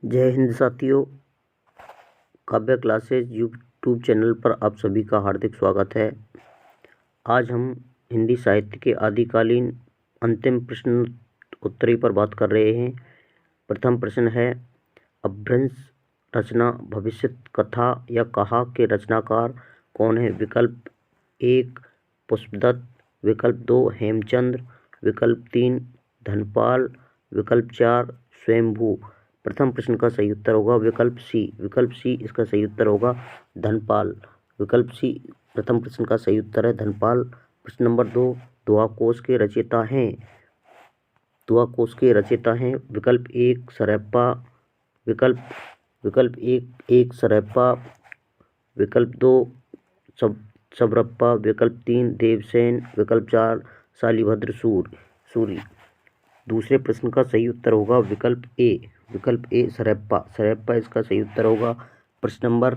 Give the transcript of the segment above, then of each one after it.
जय हिंद साथियों। काव्य क्लासेज यूट्यूब चैनल पर आप सभी का हार्दिक स्वागत है। आज हम हिंदी साहित्य के आदिकालीन अंतिम प्रश्न उत्तरी पर बात कर रहे हैं। प्रथम प्रश्न है, अपभ्रंश रचना भविष्य कथा या कहा के रचनाकार कौन है? विकल्प 1 पुष्पदत्त, विकल्प 2 हेमचंद्र, विकल्प 3 धनपाल, विकल्प 4 स्वयंभू। प्रथम प्रश्न का सही उत्तर होगा विकल्प सी। विकल्प सी इसका सही उत्तर होगा धनपाल। विकल्प सी प्रथम प्रश्न का सही उत्तर है धनपाल। प्रश्न नंबर 2, दुआकोश के रचयिता हैं। दुआकोश के रचयिता हैं विकल्प 1 सरैप्पा, विकल्प एक सरैप्पा, विकल्प 2 सबरप्पा, विकल्प 3 देवसेन, विकल्प 4 शालिभद्र सूरि। दूसरे प्रश्न का सही उत्तर होगा विकल्प ए सरैप्पा। सरैप्पा इसका सही उत्तर होगा। प्रश्न नंबर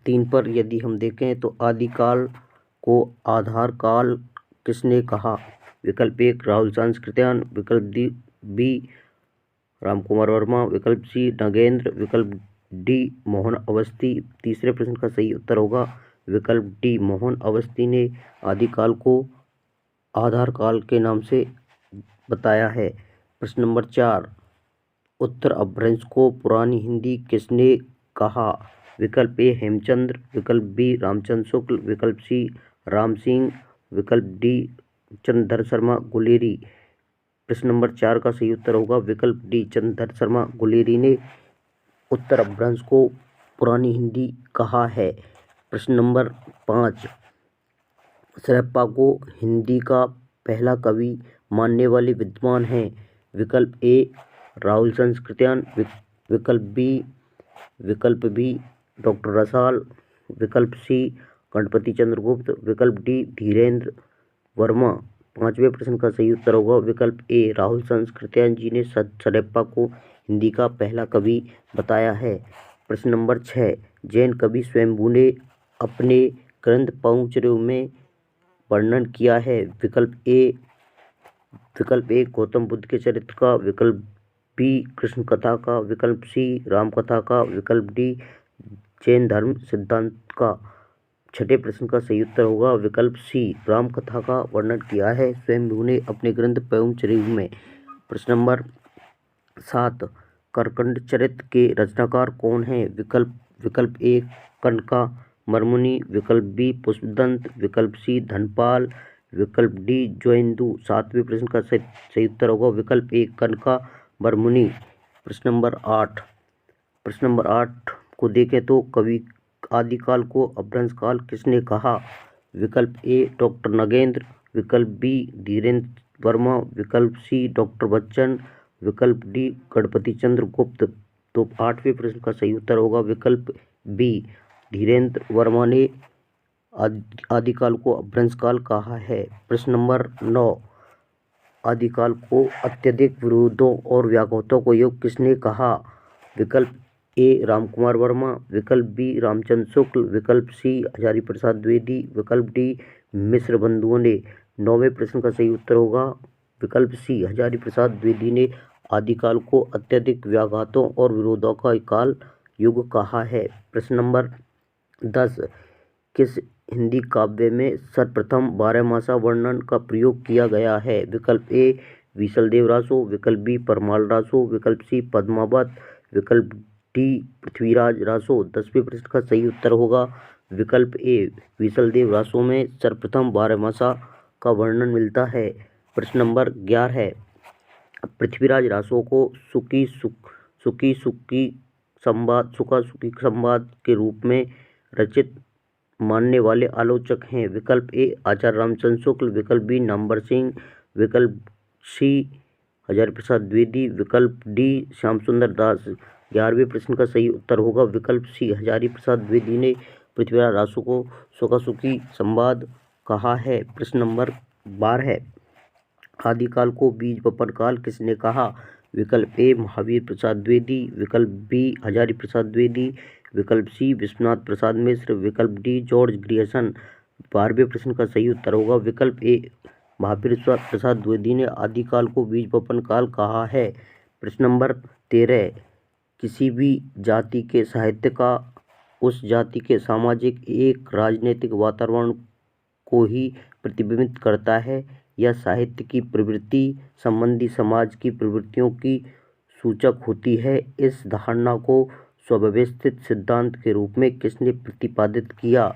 3 पर यदि हम देखें तो आदिकाल को आधार काल किसने कहा? विकल्प 1 राहुल सांस्कृत्यायन, विकल्प बी रामकुमार वर्मा, विकल्प सी नगेंद्र, विकल्प डी मोहन अवस्थी। तीसरे प्रश्न का सही उत्तर होगा विकल्प डी मोहन अवस्थी ने आदिकाल को आधार काल के नाम से बताया है। प्रश्न नंबर 4, उत्तर अपभ्रंश को पुरानी हिंदी किसने कहा? विकल्प ए हेमचंद्र, विकल्प बी रामचंद्र शुक्ल, विकल्प सी राम सिंह, विकल्प डी चंद्रधर शर्मा गुलेरी। प्रश्न नंबर 4 का सही उत्तर होगा विकल्प डी चंद्रधर शर्मा गुलेरी ने उत्तर अपभ्रंश को पुरानी हिंदी कहा है। प्रश्न नंबर 5, सरैप्पा को हिंदी का पहला कवि मानने वाले विद्वान हैं। विकल्प ए राहुल सांस्कृत्यायन, विकल्प बी डॉक्टर रसाल, विकल्प सी गणपति चंद्रगुप्त, विकल्प डी धीरेन्द्र वर्मा। पांचवें प्रश्न का सही उत्तर होगा विकल्प ए राहुल सांस्कृत्यायन जी ने सरैप्पा को हिंदी का पहला कवि बताया है। प्रश्न नंबर 6, जैन कवि स्वयंभू ने अपने ग्रंथ पहुंचरे में वर्णन किया है। विकल्प ए गौतम बुद्ध के चरित्र का, विकल्प बी कृष्ण कथा का, विकल्प सी राम कथा का, विकल्प डी जैन धर्म सिद्धांत का। छठे प्रश्न का सही उत्तर होगा विकल्प सी राम कथा का वर्णन किया है स्वयंभू ने अपने ग्रंथ पहुंचरे में। प्रश्न नंबर 7, करकंड चरित्र के रचनाकार कौन है? विकल्प ए कनका मरमुनि, विकल्प बी पुष्पदंत, विकल्प सी धनपाल, विकल्प डी जोइंदू। सातवें प्रश्न का सही उत्तर होगा विकल्प ए कनका मरमुनि। प्रश्न नंबर 8 को देखें तो कवि आदिकाल को अपभ्रंश काल किसने कहा? विकल्प ए डॉक्टर नगेंद्र, विकल्प बी धीरेन्द्र वर्मा, विकल्प सी डॉक्टर बच्चन, विकल्प डी गणपति चंद्रगुप्त। तो आठवें प्रश्न का सही उत्तर होगा विकल्प बी धीरेन्द्र वर्मा ने आदिकाल को अपभ्रंश काल कहा है। प्रश्न नंबर 9, आदिकाल को अत्यधिक विरोधों और व्याघातों को युग किसने कहा? विकल्प ए रामकुमार वर्मा, विकल्प बी रामचंद्र शुक्ल, विकल्प सी हजारी प्रसाद द्विवेदी, विकल्प डी मिश्र बंधुओं ने। 9वें प्रश्न का सही उत्तर होगा विकल्प सी हजारी प्रसाद द्विवेदी ने आदिकाल को अत्यधिक व्याघातों और विरोधों का काल युग कहा है। प्रश्न नंबर 10, किस हिंदी काव्य में सर्वप्रथम 12मासा वर्णन का प्रयोग किया गया है? विकल्प ए विशलदेव रासो, विकल्प बी परमाल रासो, विकल्प सी पद्मावत, विकल्प डी पृथ्वीराज रासो। 10वें प्रश्न का सही उत्तर होगा विकल्प ए विशलदेव रासो में सर्वप्रथम 12मासा का वर्णन मिलता है। प्रश्न नंबर 11 है, पृथ्वीराज रासो को सुखी संवाद के रूप में रचित मानने वाले आलोचक हैं। विकल्प ए आचार्य रामचंद्र शुक्ल, विकल्प बी नामवर सिंह, विकल्प सी हजारी प्रसाद द्विवेदी, विकल्प डी श्याम सुंदर दास। 11वें प्रश्न का सही उत्तर होगा विकल्प सी हजारी प्रसाद द्विवेदी ने पृथ्वीराज रासो को सुखी संवाद कहा है। प्रश्न नंबर 12 है, आदिकाल को बीज वपन काल किसने कहा? विकल्प ए महावीर प्रसाद द्विवेदी, विकल्प बी हजारी प्रसाद द्विवेदी, विकल्प सी विश्वनाथ प्रसाद मिश्र, विकल्प डी जॉर्ज ग्रियर्सन। 12वें प्रश्न का सही उत्तर होगा विकल्प ए महावीर प्रसाद द्विवेदी ने आदिकाल को बीज वपन काल कहा है। प्रश्न नंबर 13, किसी भी जाति के साहित्य का उस जाति के सामाजिक एक राजनीतिक वातावरण को ही प्रतिबिंबित करता है। यह साहित्य की प्रवृत्ति संबंधी समाज की प्रवृत्तियों की सूचक होती है। इस धारणा को सुव्यवस्थित सिद्धांत के रूप में किसने प्रतिपादित किया?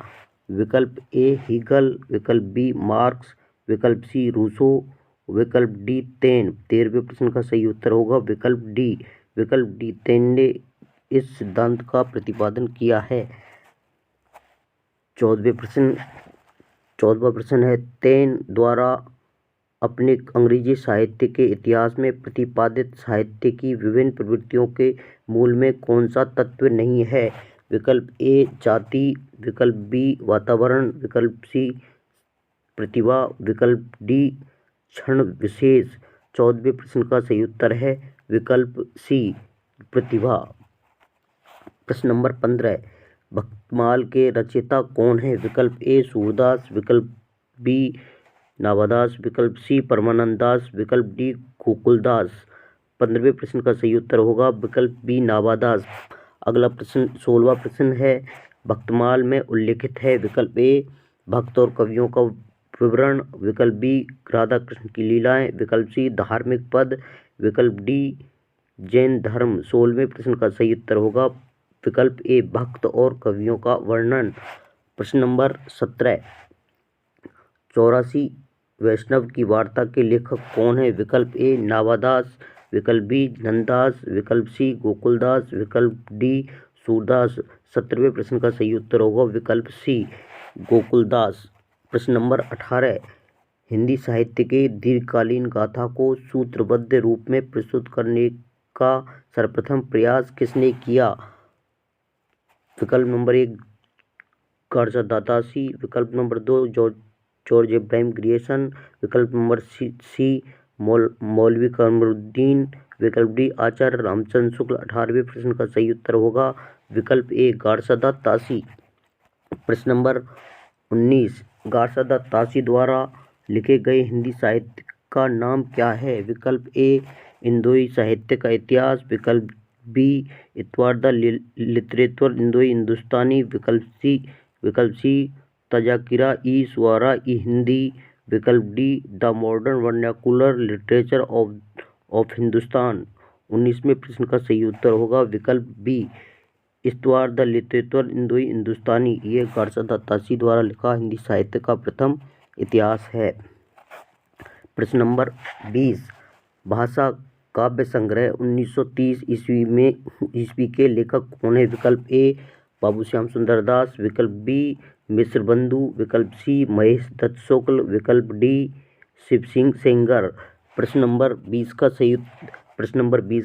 विकल्प ए हीगल, विकल्प बी मार्क्स, विकल्प सी रूसो, विकल्प डी तेन। 13वें प्रश्न का सही उत्तर होगा विकल्प डी तेन ने इस सिद्धांत का प्रतिपादन किया है। 14वां प्रश्न है, तेन द्वारा अपने अंग्रेजी साहित्य के इतिहास में प्रतिपादित साहित्य की विभिन्न प्रवृत्तियों के मूल में कौन सा तत्व नहीं है? विकल्प ए जाति, विकल्प बी वातावरण, विकल्प सी प्रतिभा, विकल्प डी क्षण विशेष। 14वें प्रश्न का सही उत्तर है विकल्प सी प्रतिभा। प्रश्न नंबर 15, भक्तमाल के रचयिता कौन है? विकल्प ए सूरदास, विकल्प बी नाभादास, विकल्प सी परमानंद दास, विकल्प डी गोकुलदास। 15वें प्रश्न का सही उत्तर होगा विकल्प बी नाभादास। अगला प्रश्न 16वां प्रश्न है, भक्तमाल में उल्लेखित है। विकल्प ए भक्त और कवियों का विवरण, विकल्प बी राधा कृष्ण की लीलाएं, विकल्प सी धार्मिक पद, विकल्प डी जैन धर्म। 16वें प्रश्न का सही उत्तर होगा विकल्प ए भक्त और कवियों का वर्णन। प्रश्न नंबर 17, 84 वैष्णव की वार्ता के लेखक कौन है? विकल्प ए नाभादास, विकल्प बी नंददास, विकल्प सी गोकुलदास, विकल्प डी सूरदास। 17वें प्रश्न का सही उत्तर होगा विकल्प सी गोकुलदास। प्रश्न नंबर 18, हिंदी साहित्य के दीर्घकालीन गाथा को सूत्रबद्ध रूप में प्रस्तुत करने का सर्वप्रथम प्रयास किसने किया? विकल्प नंबर 1 गार्जा दातासी, विकल्प नंबर 2 जॉर्ज इब्राहिम ग्रियर्सन, विकल्प नंबर सी मौलवी कमरुद्दीन, विकल्प डी आचार्य रामचंद्र शुक्ल। 18वें प्रश्न का सही उत्तर होगा विकल्प ए गार्जा तासी। प्रश्न नंबर 19, गार्जा तासी द्वारा लिखे गए हिंदी साहित्य का नाम क्या है? विकल्प ए इंदोई साहित्य का इतिहास, विकल्प बी इतवार द लिटरेचर इंदोई हिंदुस्तानी, विकल्प सी तजाकिरा ई सुआरा ई हिंदी, विकल्प D the modern vernacular literature of Hindustan. 19वें प्रश्न का सही उत्तर होगा विकल्प बी इतवार द लिटरेचर इंदोई हिंदुस्तानी। ये गार्जा तासी द्वारा लिखा हिंदी साहित्य का प्रथम इतिहास है। प्रश्न नंबर 20, भाषा काव्य संग्रह 1930 ईस्वी के लेखक कौन है? विकल्प ए बाबू श्याम सुंदर दास, विकल्प बी मिश्र बंधु, विकल्प सी महेश दत्त शुक्ल, विकल्प डी शिव सिंह सेंगर। प्रश्न नंबर 20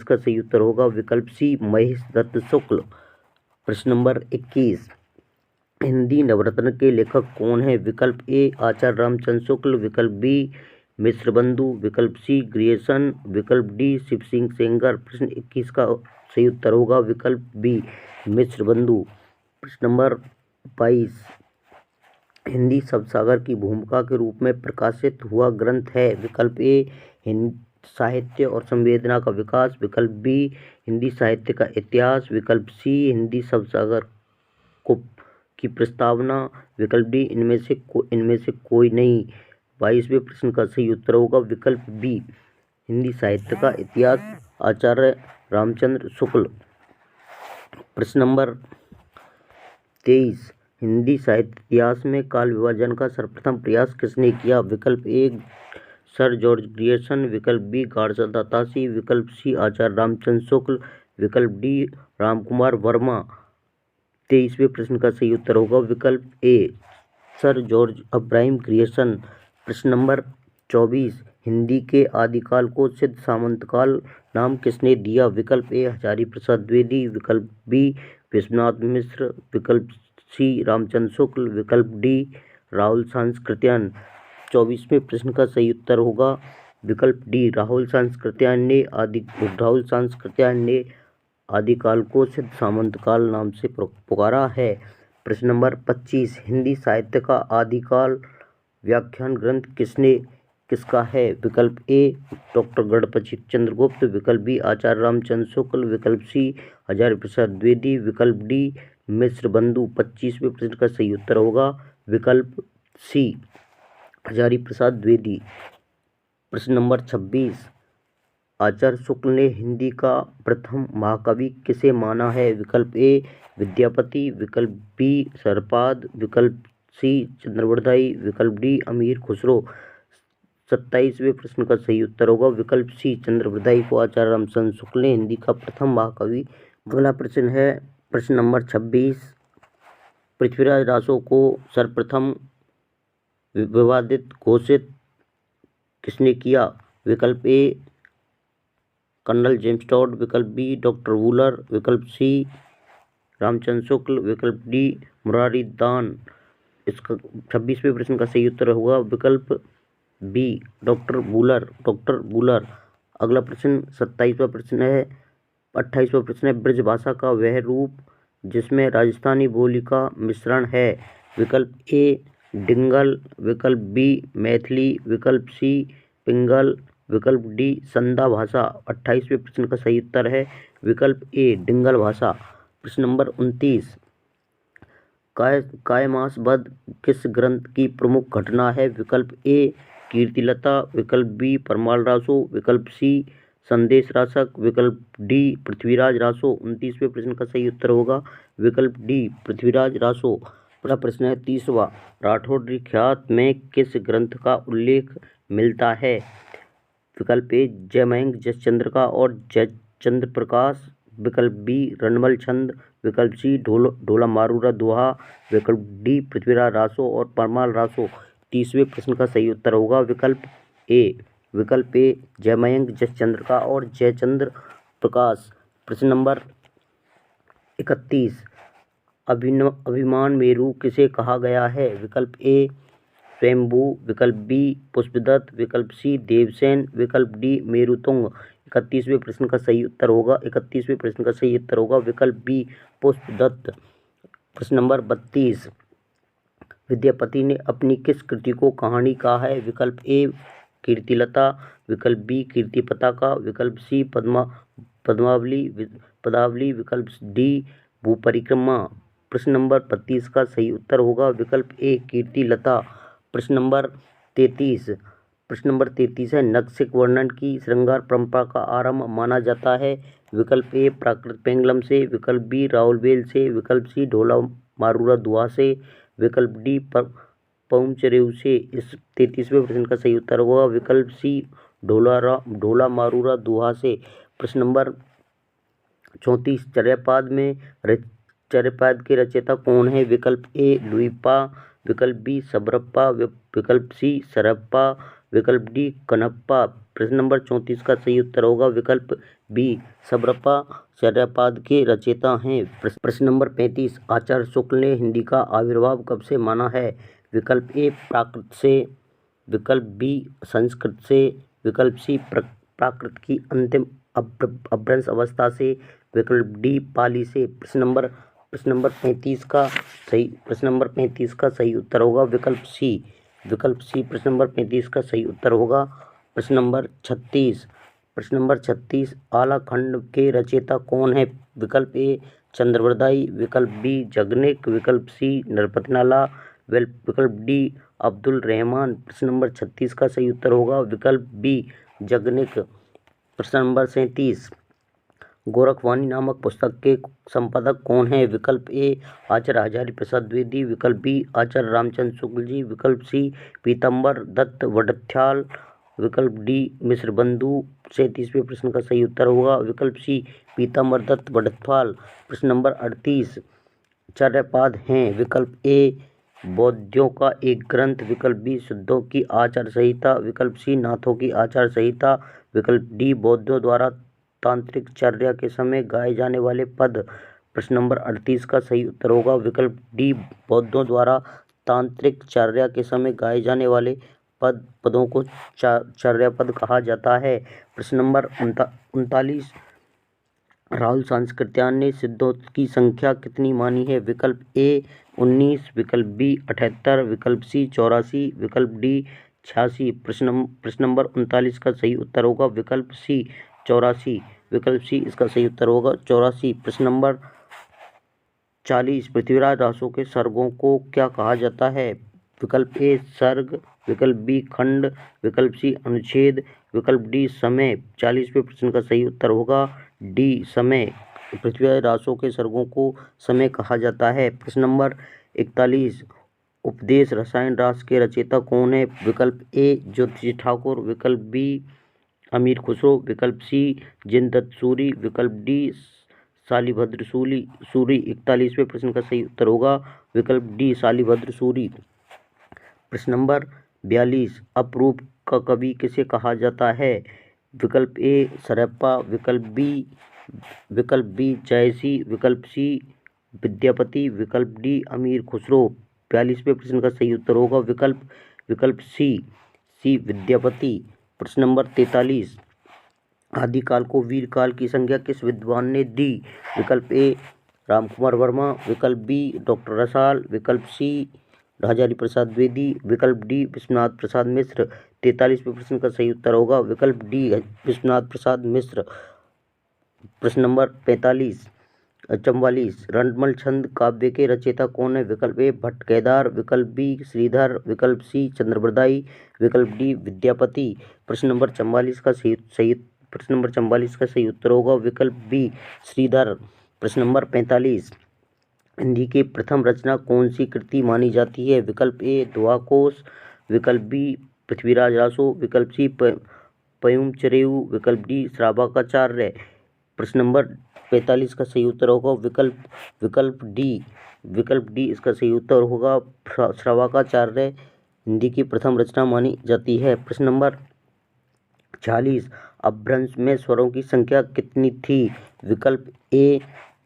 का सही उत्तर होगा विकल्प सी महेश दत्त शुक्ल। प्रश्न नंबर 21, हिंदी नवरत्न के लेखक कौन है? विकल्प ए आचार्य रामचंद्र शुक्ल, विकल्प बी मिश्र बंधु, विकल्प सी ग्रियर्सन, विकल्प डी शिव सिंह सेंगर। प्रश्न 21 का सही उत्तर होगा विकल्प बी मिश्र बंधु। प्रश्न नंबर 22, हिंदी शब्दसागर की भूमिका के रूप में प्रकाशित हुआ ग्रंथ है। विकल्प ए हिंदी साहित्य और संवेदना का विकास, विकल्प बी हिंदी साहित्य का इतिहास, विकल्प सी हिंदी शब्दसागर की प्रस्तावना, विकल्प डी इनमें से कोई नहीं। 22वें प्रश्न का सही उत्तर होगा विकल्प बी हिंदी साहित्य का इतिहास, आचार्य रामचंद्र शुक्ल। प्रश्न नंबर 23, हिंदी साहित्य इतिहास में काल विभाजन का सर्वप्रथम प्रयास किसने किया? विकल्प ए सर जॉर्ज ग्रियर्सन, विकल्प बी गार्जा दातासी, विकल्प सी आचार्य रामचंद्र शुक्ल, विकल्प डी रामकुमार वर्मा। 23वें प्रश्न का सही उत्तर होगा विकल्प ए सर जॉर्ज इब्राहिम ग्रियर्सन। प्रश्न नंबर 24, हिंदी के आदिकाल को सिद्ध सामंतकाल नाम किसने दिया? विकल्प ए हजारी प्रसाद द्विवेदी, विकल्प बी विश्वनाथ मिश्र, विकल्प सी रामचंद्र शुक्ल, विकल्प डी राहुल सांस्कृत्यायन। 24वें प्रश्न का सही उत्तर होगा विकल्प डी राहुल सांस्कृत्यायन ने आदिकाल को सिद्ध सामंतकाल नाम से पुकारा है। प्रश्न नंबर 25, हिंदी साहित्य का आदिकाल व्याख्यान ग्रंथ किसने किसका है? विकल्प ए डॉक्टर गणपति चंद्र गुप्त, विकल्प बी आचार्य रामचंद्र शुक्ल, विकल्प सी हजारी प्रसाद द्विवेदी, विकल्प डी मिश्र बंधु। 25वें प्रश्न का सही उत्तर होगा विकल्प सी हजारी प्रसाद द्विवेदी। प्रश्न नंबर 26, आचार्य शुक्ल ने हिंदी का प्रथम महाकवि किसे माना है? विकल्प ए विद्यापति, विकल्प बी शरपाद, विकल्प सी चंद्रवरदाई, विकल्प डी अमीर खुसरो। 27वें प्रश्न का सही उत्तर होगा विकल्प सी चंद्रवरदाई को आचार्य रामचंद्र शुक्ल ने हिंदी का प्रथम महाकवि। अगला प्रश्न है प्रश्न नंबर 26, पृथ्वीराज रासो को सर्वप्रथम विवादित घोषित किसने किया? विकल्प ए कर्नल जेम्स टॉड, विकल्प बी डॉक्टर वूलर, विकल्प सी रामचंद्र शुक्ल, विकल्प डी मुरारी दान। इसका 26वें प्रश्न का सही उत्तर होगा विकल्प बी डॉक्टर वूलर। अगला प्रश्न 27वां प्रश्न है 28वां प्रश्न है ब्रजभाषा का वह रूप जिसमें राजस्थानी बोली का मिश्रण है। विकल्प ए डिंगल, विकल्प बी मैथिली, विकल्प सी पिंगल, विकल्प डी संधा भाषा। 28वें प्रश्न का सही उत्तर है विकल्प ए डिंगल भाषा। प्रश्न नंबर 29, कायमास वध किस ग्रंथ की प्रमुख घटना है? विकल्प ए कीर्तिलता, विकल्प बी परमाल रासो, विकल्प सी संदेश रासक, विकल्प डी पृथ्वीराज रासो। 29वें प्रश्न का सही उत्तर होगा विकल्प डी पृथ्वीराज रासो। अगला प्रश्न है 30वां, राठौड़ी ख्यात में किस ग्रंथ का उल्लेख मिलता है? विकल्प ए जयमंग जसचंद्र का और जयचंद्र प्रकाश, विकल्प बी रणमल छंद, विकल्प सी ढोला मारूरा दोहा, विकल्प डी पृथ्वीराज रासो और परमाल रासो। 30वें प्रश्न का सही उत्तर होगा विकल्प ए जयमयंक जसचंद्र का और जयचंद्र प्रकाश। प्रश्न नंबर 31, अभिमान मेरु किसे कहा गया है? विकल्प ए स्वयंभू, विकल्प बी पुष्पदत्त, विकल्प सी देवसेन, विकल्प डी मेरुतुंग। 31वें प्रश्न का सही उत्तर होगा विकल्प बी पुष्पदत्त। प्रश्न नंबर 32, विद्यापति ने अपनी किस कृति को कहानी कहा है? विकल्प ए कीर्तिलता, विकल्प बी कीर्ति पताका, विकल्प सी पदावली, विकल्प डी भूपरिक्रमा। प्रश्न नंबर 32 का सही उत्तर होगा विकल्प ए कीर्तिलता। प्रश्न नंबर 33 है नक्सिक वर्णन की श्रृंगार परंपरा का आरंभ माना जाता है। विकल्प ए प्राकृत पेंगलम से, विकल्प बी राउलवेल से, विकल्प सी ढोला मारूरा दुआ से, विकल्प डी पौंचरेऊ से। इस 33वें प्रश्न का सही उत्तर होगा विकल्प सी ढोला मारूरा दुआ से। प्रश्न नंबर 34, चर्यापद के रचयिता कौन है? विकल्प ए लुइपा, विकल्प बी सबरप्पा, विकल्प सी सरप्पा, विकल्प डी कनप्पा। प्रश्न नंबर 34 का सही उत्तर होगा विकल्प बी सबरप्पा चर्यापद के रचयिता हैं। प्रश्न नंबर 35, आचार्य शुक्ल ने हिंदी का आविर्भाव कब से माना है? विकल्प ए प्राकृत से, विकल्प बी संस्कृत से, विकल्प सी प्राकृत की अंतिम अपभ्रंश अवस्था से, विकल्प डी पाली से। प्रश्न नंबर 35 का सही उत्तर होगा विकल्प सी। प्रश्न नंबर 35 का सही उत्तर होगा। प्रश्न नंबर 36, आलाखंड के रचयिता कौन है? विकल्प ए चंद्रवरदाई, विकल्प बी जगनिक, विकल्प सी नरपतनाला, विकल्प डी अब्दुल रहमान। प्रश्न नंबर 36 का सही उत्तर होगा विकल्प बी जगनिक। प्रश्न नंबर 37, गोरखवाणी नामक पुस्तक के संपादक कौन है? विकल्प ए आचार्य हजारी प्रसाद द्विवेदी, विकल्प बी आचार्य रामचंद्र शुक्ल जी, विकल्प सी पीताम्बर दत्त वड़थ्याल, विकल्प डी मिश्र बंधु। 37वें प्रश्न का सही उत्तर होगा विकल्प सी पीताम्बर दत्त वड़थ्याल। प्रश्न नंबर 38, चर्यापद हैं? विकल्प ए बौद्धों का एक ग्रंथ, विकल्प बी शुद्धों की आचार संहिता, विकल्प सी नाथों की आचार संहिता, विकल्प डी बौद्धों द्वारा तांत्रिक चर्या के समय गाए जाने वाले पद। प्रश्न नंबर 38 का सही उत्तर होगा विकल्प डी बौद्धों द्वारा तांत्रिक चर्या के समय गाए जाने वाले पदों को चर्या पद कहा जाता है। प्रश्न नंबर 39, राहुल सांस्कृत्यायन ने सिद्धों की संख्या कितनी मानी है? विकल्प ए 19, विकल्प बी 78, विकल्प सी 84, विकल्प डी 86। प्रश्न नंबर 39 का सही उत्तर होगा विकल्प सी 84। विकल्प सी इसका सही उत्तर होगा 84। प्रश्न नंबर 40। पृथ्वीराज रासो के सर्गों को क्या कहा जाता है? विकल्प ए सर्ग, विकल्प बी खंड, विकल्प सी अनुच्छेद, विकल्प डी समय। 40वें प्रश्न का सही उत्तर होगा डी समय। पृथ्वीराज रासो के सर्गों को समय कहा जाता है। प्रश्न नंबर 41। उपदेश रसायन रास के रचयिता कौन है? विकल्प ए ज्योतिषी ठाकुर, विकल्प बी अमीर खुसरो, विकल्प सी जिनदत्त सूरी, विकल्प डी शालिभद्र सूरी। 41वें प्रश्न का सही उत्तर होगा विकल्प डी शालिभद्र सूरी। प्रश्न नंबर 42। अपरूप का कवि किसे कहा जाता है? विकल्प ए सरैप्पा, विकल्प बी जायसी, विकल्प सी विद्यापति, विकल्प डी अमीर खुसरो। 42वें प्रश्न का सही उत्तर होगा विकल्प सी विद्यापति। प्रश्न नंबर 43। आदिकाल को वीर काल की संज्ञा किस विद्वान ने दी? विकल्प ए रामकुमार वर्मा, विकल्प बी डॉक्टर रसाल, विकल्प सी हजारी प्रसाद द्विवेदी, विकल्प डी विश्वनाथ प्रसाद मिश्र। 43वें प्रश्न का सही उत्तर होगा विकल्प डी विश्वनाथ प्रसाद मिश्र। प्रश्न नंबर 44। रंडमल छंद काव्य के रचयिता कौन है? विकल्प ए भट्ट केदार, विकल्प बी श्रीधर, विकल्प सी चंद्रबरदाई, विकल्प डी विद्यापति। प्रश्न नंबर 44 का सही उत्तर होगा विकल्प बी श्रीधर। प्रश्न नंबर 45। हिंदी की प्रथम रचना कौन सी कृति मानी जाती है? विकल्प ए दुआकोश, विकल्प बी पृथ्वीराज रासो, विकल्प सी पयुम चरेऊ, विकल्प डी श्रावकाचार्य। प्रश्न नंबर 45 का सही उत्तर होगा विकल्प डी इसका सही उत्तर होगा श्रावकाचार्य हिंदी की प्रथम रचना मानी जाती है। प्रश्न नंबर 46। अपभ्रंश में स्वरों की संख्या कितनी थी? विकल्प ए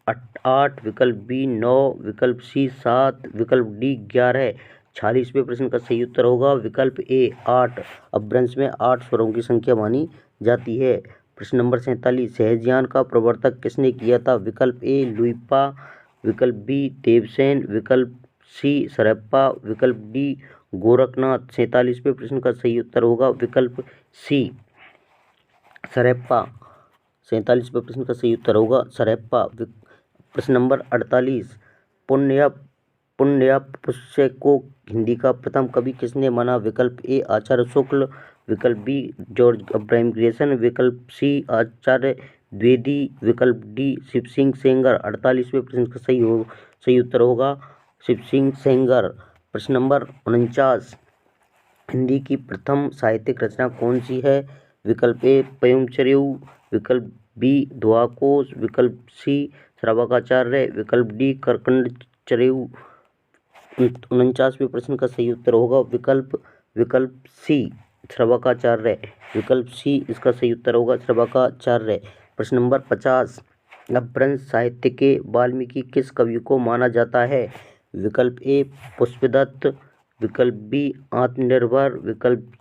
8, विकल्प बी 9, विकल्प सी 7, विकल्प डी 11। 46वें प्रश्न का सही उत्तर होगा विकल्प ए 8। अपभ्रंश में 8 स्वरों की संख्या मानी जाती है। प्रश्न नंबर 47। सहजयान का प्रवर्तक किसने किया था? विकल्प ए लुइपा, विकल्प बी देवसेन, विकल्प सी सरैप्पा, विकल्प डी गोरखनाथ। 47वें प्रश्न का सही उत्तर होगा विकल्प सी सरैप्पा। 47वें प्रश्न का सही उत्तर होगा सरैप्पा। प्रश्न नंबर 48। पुण्य या पुष्य को हिंदी का प्रथम कवि किसने माना? विकल्प ए आचार्य शुक्ल, विकल्प बी जॉर्ज अब्राहम ग्रेसन, विकल्प सी आचार्य द्विवेदी, विकल्प डी शिव सिंह सेंगर। 48वें प्रश्न का सही उत्तर होगा शिव सिंह सेंगर। प्रश्न नंबर 49। हिंदी की प्रथम साहित्यिक रचना कौन सी है? विकल्प ए पयुम चरेऊ, विकल्प बी दुआकोश, विकल्प सी श्रावकाचार्य, विकल्प डी करकंड चरेऊ। 49वें प्रश्न का सही उत्तर होगा विकल्प सी श्रावकाचार्य। विकल्प सी इसका सही उत्तर होगा श्रावकाचार्य। प्रश्न नंबर 50। अपभ्रंश साहित्य के वाल्मीकि किस कवि को माना जाता है? विकल्प ए पुष्पदत्त, विकल्प बी आत्मनिर्भर, विकल्प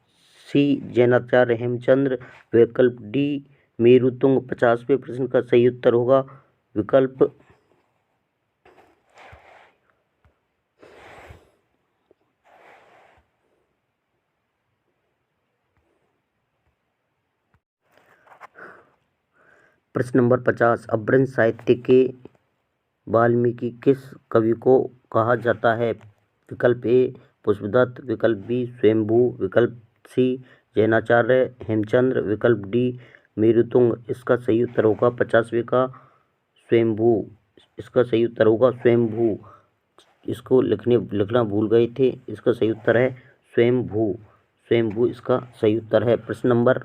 सी जैनाचार्य हेमचंद्र, विकल्प डी मेरुतुंग। 50वें प्रश्न का सही उत्तर होगा विकल्प प्रश्न नंबर 50। अपभ्रंश साहित्य के वाल्मीकि किस कवि को कहा जाता है? विकल्प ए पुष्पदत्त, विकल्प बी स्वयंभू, विकल्प सी जैनाचार्य हेमचंद्र, विकल्प डी मेरुतुंग। इसका सही उत्तर होगा 50वें का स्वयंभू। इसका सही उत्तर होगा स्वयंभू। इसको लिखना भूल गए थे। इसका सही उत्तर है स्वयंभू इसका सही उत्तर है। प्रश्न नंबर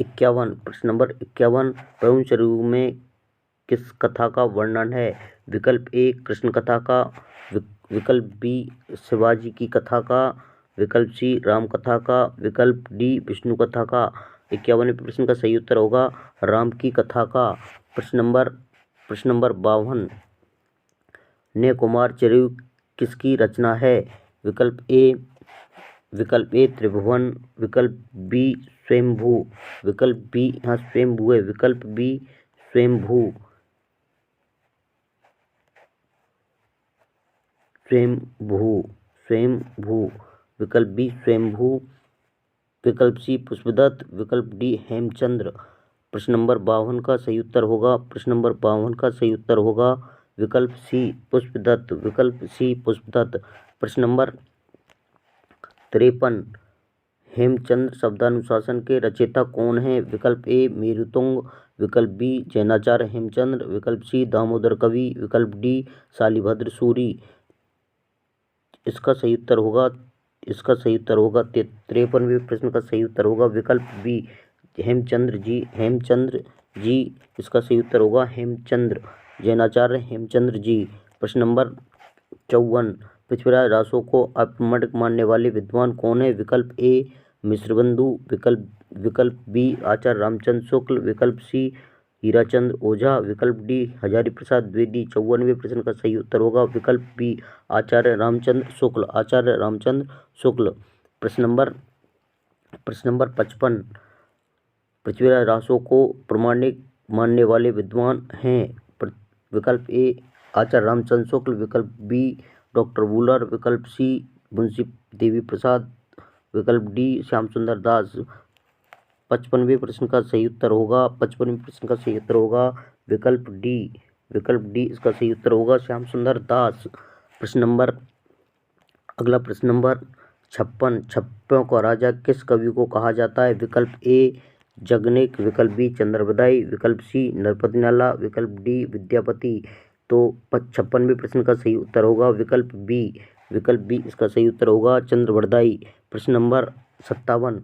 51। प्रश्न नंबर 51। पयुम चरेऊ में किस कथा का वर्णन है? विकल्प ए कृष्ण कथा का, विकल्प बी शिवाजी की कथा का, विकल्प सी राम कथा का, विकल्प डी विष्णु कथा का। 51वें प्रश्न का सही उत्तर होगा राम की कथा का। प्रश्न नंबर 52। ने कुमार चरेऊ किसकी रचना है? विकल्प ए त्रिभुवन, विकल्प बी स्वयंभू, विकल्प बी स्वयंभू है, विकल्प बी स्वयंभू। स्वयंभू, विकल्प बी स्वयंभू, विकल्प सी पुष्पदत्त, विकल्प डी हेमचंद्र। प्रश्न नंबर 52 का सही उत्तर होगा विकल्प सी पुष्पदत्त, विकल्प सी पुष्पदत्त। प्रश्न नंबर 53, हेमचंद्र शब्दानुशासन के रचयिता कौन है? विकल्प ए मेरुतुंग, विकल्प बी जैनाचार्य हेमचंद्र, विकल्प सी दामोदर कवि, विकल्प डी शालिभद्र सूरि। इसका सही उत्तर होगा 53वें प्रश्न का सही उत्तर होगा विकल्प बी हेमचंद्र जी। इसका सही उत्तर होगा हेमचंद्र, जैनाचार्य हेमचंद्र जी। प्रश्न नंबर 54, पृथ्वीराज रासो को अप्रमाणिक मानने वाले विद्वान कौन है? विकल्प ए मिश्रबंधु, विकल्प बी आचार्य रामचंद्र शुक्ल, विकल्प सी हीराचंद्र ओझा, विकल्प डी हजारी प्रसाद द्विवेदी। 54वें प्रश्न का सही उत्तर होगा विकल्प बी आचार्य रामचंद्र शुक्ल। प्रश्न नंबर 55, पृथ्वीराज रासो को प्रामाणिक मानने वाले विद्वान हैं? विकल्प ए आचार्य रामचंद्र शुक्ल, विकल्प बी डॉक्टर वूलर, विकल्प सी मुंशी देवी प्रसाद, विकल्प डी श्याम सुंदर दास। 55वें प्रश्न का सही उत्तर होगा विकल्प डी। इसका सही उत्तर होगा श्याम सुंदर दास। अगला प्रश्न नंबर 56, छप्पयों का राजा किस कवि को कहा जाता है? विकल्प ए जगनेक, विकल्प बी चंद्रबदाई, विकल्प सी नरपति नाला, विकल्प डी विद्यापति। तो 56वें प्रश्न का सही उत्तर होगा विकल्प बी। इसका सही उत्तर होगा चंद्रबरदाई। प्रश्न नंबर 57,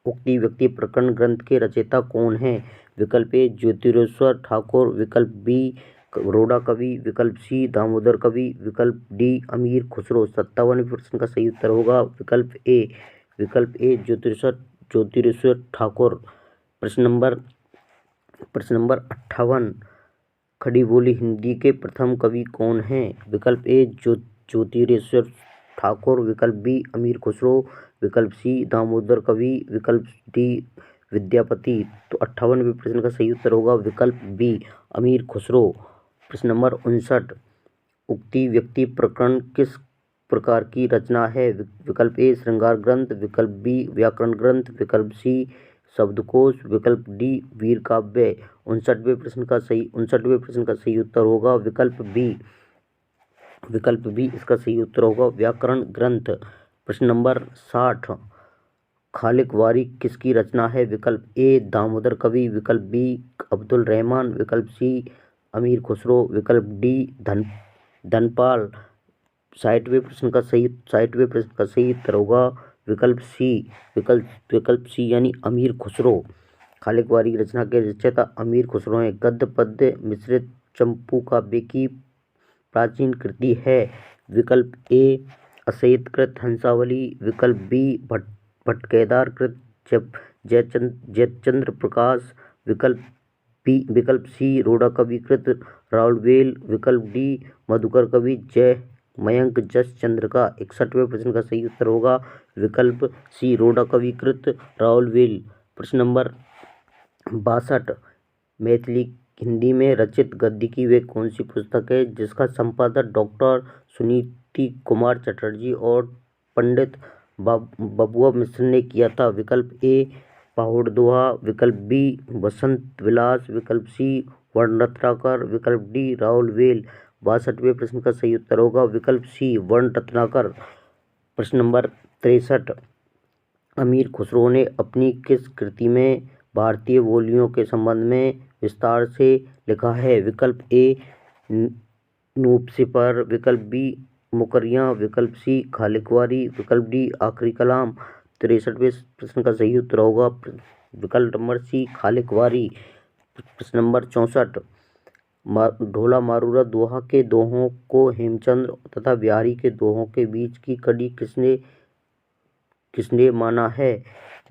उक्ति व्यक्ति प्रकरण ग्रंथ के रचयिता कौन है? विकल्प ए ज्योतिरेश्वर ठाकुर, विकल्प बी रोड़ा कवि, विकल्प सी दामोदर कवि, विकल्प डी अमीर खुसरो। 57वें प्रश्न का सही उत्तर होगा विकल्प ए ज्योतिरेश्वर ठाकुर। प्रश्न नंबर 58, खड़ी बोली हिंदी के प्रथम कवि कौन हैं? विकल्प ए ज्योतिरेश्वर ठाकुर, विकल्प बी अमीर खुसरो, विकल्प सी दामोदर कवि, विकल्प डी विद्यापति। तो 58वें प्रश्न का सही उत्तर होगा विकल्प बी अमीर खुसरो। प्रश्न नंबर 59, उक्ति व्यक्ति प्रकरण किस प्रकार की रचना है? विकल्प ए श्रृंगार ग्रंथ, विकल्प बी व्याकरण ग्रंथ, विकल्प सी शब्दकोश, विकल्प डी वीर काव्य। 59वें प्रश्न का सही उत्तर होगा विकल्प बी। इसका सही उत्तर होगा व्याकरण ग्रंथ। प्रश्न नंबर 60, खालिक वारी किसकी रचना है? विकल्प ए दामोदर कवि, विकल्प बी अब्दुल रहमान, विकल्प सी अमीर खुसरो, विकल्प डी धनपाल। 60वें प्रश्न का सही उत्तर होगा विकल्प सी यानी अमीर खुसरो। खालिक वारी रचना के रचयिता अमीर खुसरो हैं। गद्य पद्य मिश्रित चंपू काव्य की प्राचीन कृति है। विकल्प ए अशयित कृत हंसावली, विकल्प बी भट्टकेदार कृत जयचंद्र प्रकाश, विकल्प सी रोड़ा कवि कृत राउलवेल, विकल्प डी मधुकर कवि जय मयंक जस चंद्र का। 61वें प्रश्न का सही उत्तर होगा विकल्प सी रोड़ा कवि कृत राउलवेल। प्रश्न नंबर 62, मैथिली हिंदी में रचित गद्य की वे कौन सी पुस्तक है जिसका संपादन डॉक्टर सुनीति कुमार चटर्जी और पंडित बबुआ मिश्र ने किया था? विकल्प ए पहाड़ दोहा, विकल्प बी वसंत विलास, विकल्प सी वर्ण रत्नाकर, विकल्प डी राउलवेल। 62वें प्रश्न का सही उत्तर होगा विकल्प सी वर्ण रत्नाकर। प्रश्न नंबर 63, अमीर खुसरो ने अपनी किस कृति में भारतीय बोलियों के संबंध में विस्तार से लिखा है? विकल्प ए नूपसिपर, विकल्प बी मुकरियाँ, विकल्प सी खालिक वारी, विकल्प डी आखिरी कलाम। 63वें प्रश्न का सही उत्तर होगा विकल्प नंबर सी खालिक वारी। प्रश्न नंबर 64, ढोला मारूरा दोहा के दोहों को हेमचंद्र तथा बिहारी के दोहों के बीच की कड़ी किसने माना है?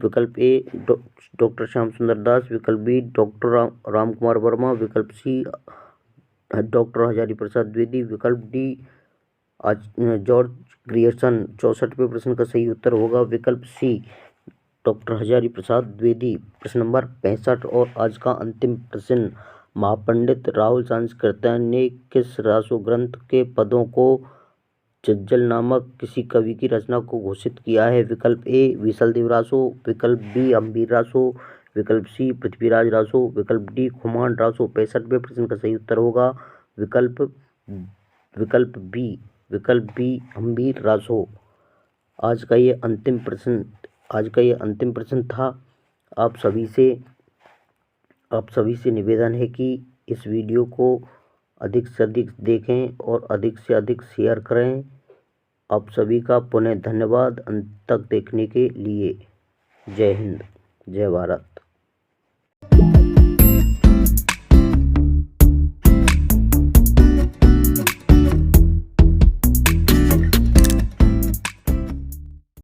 विकल्प ए डॉक्टर श्याम सुंदर दास, विकल्प बी डॉक्टर रामकुमार वर्मा, विकल्प सी डॉक्टर हजारी प्रसाद द्विवेदी, विकल्प डी जॉर्ज ग्रियर्सन। 64वें प्रश्न का सही उत्तर होगा विकल्प सी डॉक्टर हजारी प्रसाद द्विवेदी। प्रश्न नंबर 65 और आज का अंतिम प्रश्न, महापंडित राहुल सांस्कृत्यायन ने किस रासो ग्रंथ के पदों को चज्जल नामक किसी कवि की रचना को घोषित किया है? विकल्प ए विशलदेव रासो, विकल्प बी अम्बीर रासो, विकल्प सी पृथ्वीराज रासो, विकल्प डी खुमान रासो। 65वें प्रश्न का सही उत्तर होगा विकल्प विकल्प बी अम्बीर रासो। आज का ये अंतिम प्रश्न था। आप सभी से निवेदन है कि इस वीडियो को अधिक से अधिक देखें और अधिक से अधिक शेयर करें। आप सभी का पुनः धन्यवाद अंत तक देखने के लिए। जय हिंद, जय भारत।